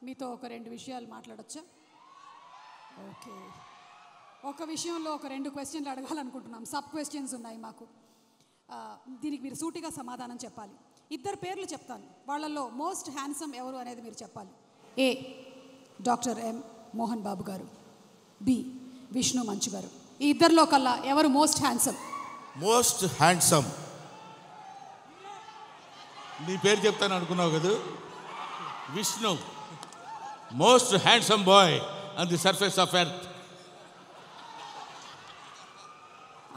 మీతో ఒక రెండు విషయాలు మాట్లాడొచ్చా? ఓకే. ఒక విషయంలో ఒక రెండు క్వశ్చన్లు అడగాలనుకుంటున్నాం. సబ్ క్వశ్చన్స్ ఉన్నాయి మాకు. దీనికి మీరు సూటిగా సమాధానం చెప్పాలి. ఇద్దరు పేర్లు చెప్తాను, వాళ్ళల్లో మోస్ట్ హ్యాండ్సమ్ ఎవరు అనేది మీరు చెప్పాలి. ఏ డాక్టర్ ఎం మోహన్ బాబు గారు, బి విష్ణు మంచు గారు. ఈ ఇద్దరిలో కల్లా ఎవరు మోస్ట్ హ్యాండ్సమ్? మోస్ట్ హ్యాండ్సమ్ నీ పేరు చెప్తాను అనుకున్నావు కదా. Vishnu, most handsome boy on the surface of earth.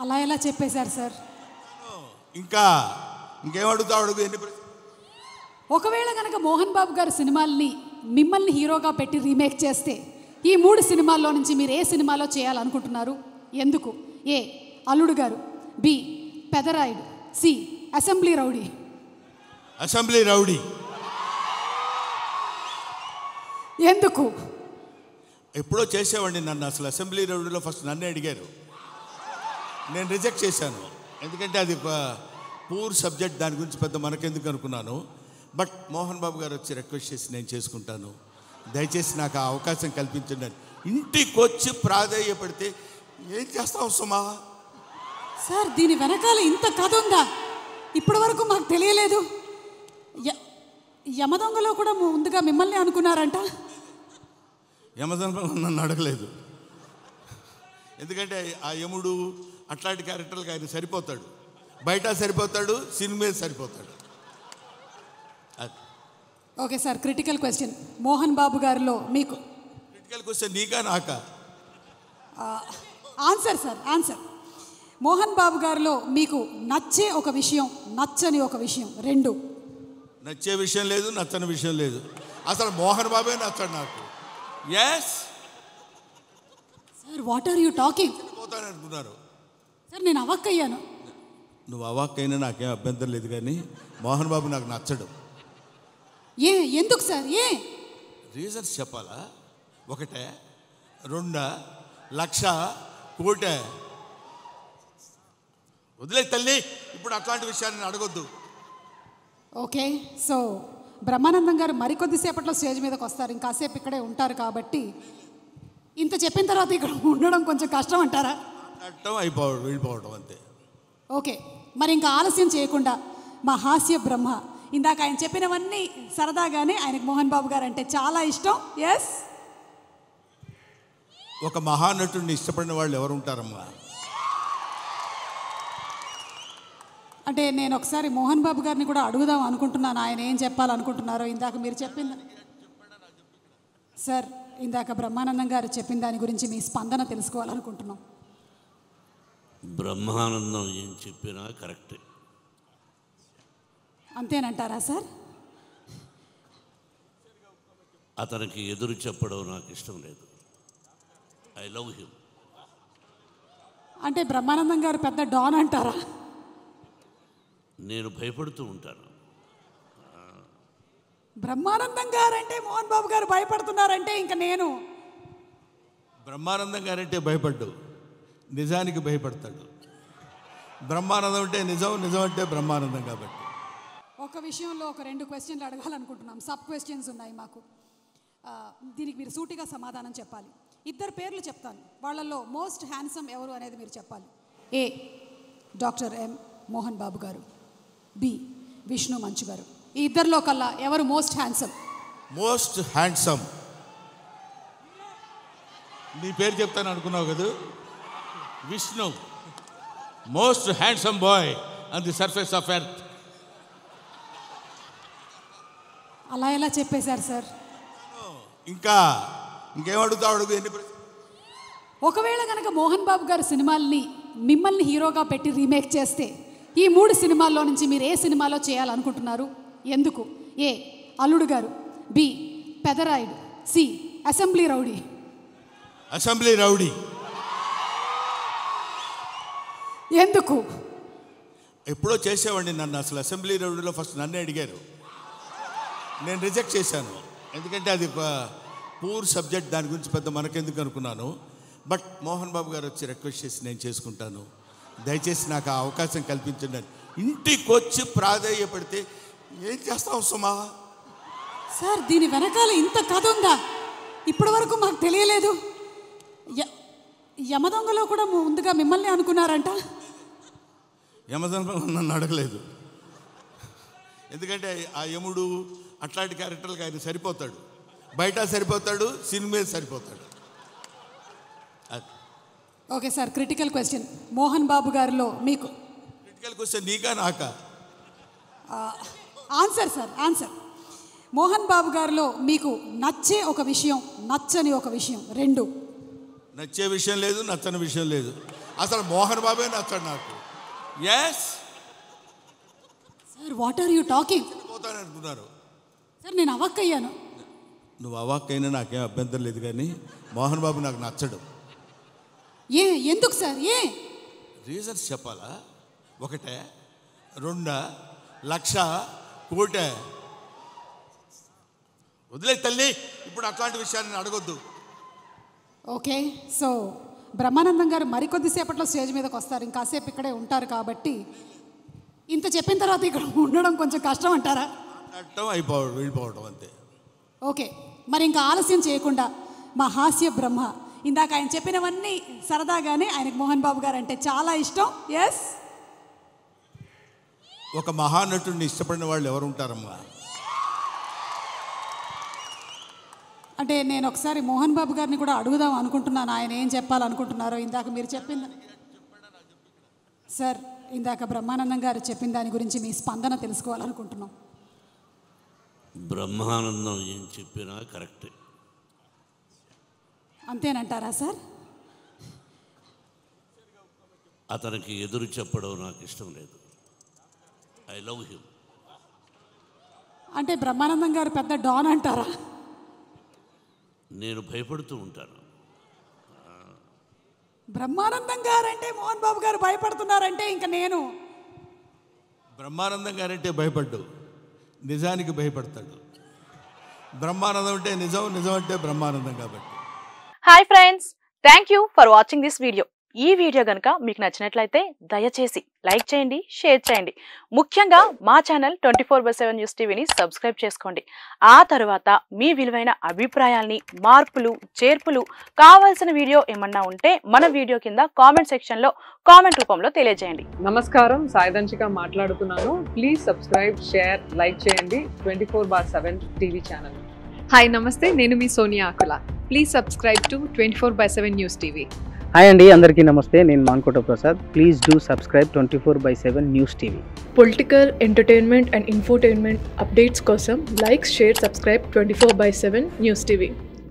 అలా ఎలా చెప్పేశారు సార్? ఇంకేం అడుగుతావు అడుగు. ఒకవేళ కనుక మోహన్ బాబు గారు సినిమాల్ని మిమ్మల్ని హీరోగా పెట్టి రీమేక్ చేస్తే ఈ 3 సినిమాల్లో నుంచి మీరు ఏ సినిమాలో చేయాలనుకుంటున్నారు? ఎందుకు? A Alludu Garu, B Pedarayudu, C Assembly Rowdy. Assembly Rowdy. ఎందుకు? ఎప్పుడో చేసేవాడిని నన్ను. అసలు అసెంబ్లీ రౌడీలో ఫస్ట్ నన్నే అడిగారు, నేను రిజెక్ట్ చేశాను. ఎందుకంటే అది పూర్ సబ్జెక్ట్, దాని గురించి పెద్ద మనకెందుకు అనుకున్నాను. బట్ మోహన్ బాబు గారు వచ్చి రిక్వెస్ట్ చేసి నేను చేసుకుంటాను, దయచేసి నాకు ఆ అవకాశం కల్పించండి. ఇంటికి వచ్చి ప్రాధేయపడితే ఏం చేస్తాం సుమా? సార్ దీని వెనకాల ఇంత కథ ఉందా? ఇప్పటి వరకు మాకు తెలియలేదు. యమదొంగలో కూడా ముందుగా మిమ్మల్ని అనుకున్నారంట. యమదొంగ నన్ను అడగలేదు, ఎందుకంటే ఆ యముడు అట్లాంటి క్యారెక్టర్లకు ఆయన సరిపోతాడు. బయట సరిపోతాడు, సినిమా సరిపోతాడు. Okay sir, critical question. Mohan Babu గారిలో మీకు క్రిటికల్ క్వశ్చన్ నీకా నాకా? Answer sir, answer. Mohan Babu గారిలో మీకు నచ్చే ఒక విషయం, నచ్చని ఒక విషయం, రెండు. నచ్చే విషయం లేదు, నచ్చని విషయం లేదు. అసలు మోహన్ బాబే నచ్చాడు నాకు. Yes sir, what are you talking? పోతాను అనుకున్నారు సార్, నేను అవాక్కయ్యాను. నువ్వు అవాక్కైనా నాకేం అభ్యంతరం లేదు, కానీ మోహన్ బాబు నాకు నచ్చడు. ఎందుకు సార్? రీజన్స్ చెప్పాలా? ఒకటే, రెండా, లక్ష, కోటే? వదిలే తల్లి, ఇప్పుడు అట్లాంటి విషయాన్ని అడగొద్దు. ఓకే, సో బ్రహ్మానందం గారు మరికొద్దిసేపట్లో స్టేజ్ మీదకి వస్తారు, ఇంకాసేపు ఇక్కడే ఉంటారు కాబట్టి ఇంత చెప్పిన తర్వాత ఇక్కడ ఉండడం కొంచెం కష్టం అంటారా? వెళ్ళిపోవడం అంతే. ఓకే, మరి ఇంకా ఆలస్యం చేయకుండా మా హాస్య బ్రహ్మ, ఇందాక ఆయన చెప్పినవన్నీ సరదాగానే ఆయనకు మోహన్ బాబు గారు అంటే చాలా ఇష్టం. ఎస్, ఒక మహానటుడిని ఇష్టపడిన వాళ్ళు ఎవరు ఉంటారమ్మా? అంటే నేను ఒకసారి మోహన్ బాబు గారిని కూడా అడుగుదాం అనుకుంటున్నాను, ఆయన ఏం చెప్పాలనుకుంటున్నారో. ఇందాక మీరు చెప్పింది సార్, ఇందాక బ్రహ్మానందం గారు చెప్పిన దాని గురించి మీ స్పందన తెలుసుకోవాలనుకుంటున్నాం. బ్రహ్మానందం ఏం చెప్పినా కరెక్టే. అంతేనంటారా సార్? అతనికి ఎదురు చెప్పడం నాకు ఇష్టం లేదు. I love him. అంటే బ్రహ్మానందం గారు పెద్ద డాన్ అంటారా? నేను భయపడుతూ ఉంటాను. బ్రహ్మానందం గారు అంటే మోహన్ బాబు గారు భయపడుతున్నారంటే ఇంకా నేను బ్రహ్మానందం గారంటే భయపడ్డు, నిజానికి భయపడతాడు. బ్రహ్మానందం అంటే నిజం, నిజం అంటే బ్రహ్మానందం. కాబట్టి ఒక విషయంలో ఒక రెండు క్వశ్చన్లు అడగాలనుకుంటున్నాం. సబ్ క్వశ్చన్స్ ఉన్నాయి మాకు. దీనికి మీరు సూటిగా సమాధానం చెప్పాలి. ఇద్దరు పేర్లు చెప్తాను, వాళ్ళల్లో మోస్ట్ హ్యాండ్సమ్ ఎవరు అనేది మీరు చెప్పాలి. ఏ డాక్టర్ ఎం మోహన్ బాబు గారు, బి విష్ణు మంచు గారు. ఈ ఇద్దరిలో కల్లా ఎవరు మోస్ట్ హ్యాండ్సమ్? మోస్ట్ హ్యాండ్సమ్ నీ పేరు చెప్తాను అనుకున్నావు కదా. Vishnu, most handsome boy on the surface of earth. అలా ఎలా చెప్పేశారు సార్? ఇంకేం అడుగుతావు అడుగు. ఒకవేళ కనుక మోహన్ బాబు గారు సినిమాల్ని మిమ్మల్ని హీరోగా పెట్టి రీమేక్ చేస్తే ఈ 3 సినిమాల్లో నుంచి మీరు ఏ సినిమాలో చేయాలనుకుంటున్నారు? ఎందుకు? A Alludu Garu, B Pedarayudu, C Assembly Rowdy. Assembly Rowdy. ఎందుకు? ఎప్పుడో చేసేవాడిని నన్ను. అసలు అసెంబ్లీ రౌడీలో ఫస్ట్ నన్నే అడిగారు, నేను రిజెక్ట్ చేశాను. ఎందుకంటే అది పూర్ సబ్జెక్ట్, దాని గురించి పెద్ద మనకెందుకు అనుకున్నాను. బట్ మోహన్ బాబు గారు వచ్చి రిక్వెస్ట్ చేసి నేను చేసుకుంటాను, దయచేసి నాకు ఆ అవకాశం కల్పించండి. ఇంటికి వచ్చి ప్రాధేయపడితే ఏం చేస్తాం సుమా? సార్ దీని వెనకాల ఇంత కథ ఉందా? ఇప్పటి వరకు మాకు తెలియలేదు. యమదొంగలో కూడా ముందుగా మిమ్మల్ని అనుకున్నారంట. యమదొంగ నన్ను అడగలేదు, ఎందుకంటే ఆ యముడు అట్లాంటి క్యారెక్టర్లకు ఆయన సరిపోతాడు. బయట సరిపోతాడు, సినిమా సరిపోతాడు. Okay sir, critical question. Mohan Babu గారిలో మీకు క్రిటికల్ క్వశ్చన్ నీకా నాకా? Answer sir, answer. Mohan Babu గారిలో మీకు నచ్చే ఒక విషయం, నచ్చని ఒక విషయం, రెండు. నచ్చే విషయం లేదు, నచ్చని విషయం లేదు. అసలు మోహన్ బాబే నచ్చడు నాకు. Yes sir, what are you talking? పోతాను అనుకున్నారు సార్, నేను అవాక్కయ్యాను. నువ్వు అవాక్కైనా నాకేం అభ్యంతరం లేదు, కానీ మోహన్ బాబు నాకు నచ్చడు. ఎందుకు సార్? రీజన్స్ చెప్పాలా? ఒకటే, రెండా, లక్ష, కోటే? వదిలే తల్లి, ఇప్పుడు అట్లాంటి విషయాన్ని అడగొద్దు. ఓకే, సో బ్రహ్మానందం గారు మరికొద్దిసేపట్లో స్టేజ్ మీదకి వస్తారు, ఇంకాసేపు ఇక్కడే ఉంటారు కాబట్టి ఇంత చెప్పిన తర్వాత ఇక్కడ ఉండడం కొంచెం కష్టం అంటారా? అయిపోవడం, వెళ్ళిపోవడం అంతే. ఓకే, మరి ఇంకా ఆలస్యం చేయకుండా మా హాస్య బ్రహ్మ, ఇందాక ఆయన చెప్పినవన్నీ సరదాగానే ఆయనకు మోహన్ బాబు గారు అంటే చాలా ఇష్టం. ఎస్, ఒక మహానటుడిని ఇష్టపడిన వాళ్ళు ఎవరు ఉంటారమ్మా? అంటే నేను ఒకసారి మోహన్ బాబు గారిని కూడా అడుగుదాం అనుకుంటున్నాను, ఆయన ఏం చెప్పాలనుకుంటున్నారో. ఇందాక మీరు చెప్పింది సార్, ఇందాక బ్రహ్మానందం గారు చెప్పిన దాని గురించి మీ స్పందన తెలుసుకోవాలనుకుంటున్నాం. బ్రహ్మానందం ఏం చెప్పినా కరెక్టే. అంతేనంటారా సార్? అతనికి ఎదురు చెప్పడం నాకు ఇష్టం లేదు. I love him. అంటే బ్రహ్మానందం గారు పెద్ద డాన్ అంటారా? నేను భయపడుతూ ఉంటాను. బ్రహ్మానందం గారు అంటే మోహన్ బాబు గారు భయపడుతున్నారంటే ఇంకా నేను బ్రహ్మానందం గారంటే భయపడ్డు, నిజానికి భయపడతాడు. బ్రహ్మానందం అంటే నిజం, నిజం అంటే బ్రహ్మానందం కాబట్టి. Hi friends, thank you for watching this video. ఈ వీడియో కనుక మీకు నచ్చినట్లయితే దయచేసి లైక్ చేయండి, షేర్ చేయండి. ముఖ్యంగా మా ఛానల్ 24/7 న్యూస్ టీవీని సబ్స్క్రైబ్ చేసుకోండి. ఆ తర్వాత మీ విలువైన అభిప్రాయాల్ని, మార్పులు, చేర్పులు, కావాల్సిన వీడియో ఏమన్నా ఉంటే మన వీడియో కింద కామెంట్ సెక్షన్లో కామెంట్ రూపంలో తెలియజేయండి. నమస్కారం, సాయిదంచిక మాట్లాడుతున్నాను. ప్లీజ్ సబ్స్క్రైబ్, షేర్, లైక్ చేయండి 24/7 టీవీ ఛానల్. హాయ్ నమస్తే, నేను మీ Sonia Akula. Please subscribe to 24/7 news TV. Hi అండి, అందరికీ నమస్తే. నేను Mankota Prasad. Please do subscribe 24/7 news TV. Political, entertainment and infotainment updates కోసం like, share, subscribe 24/7 news TV.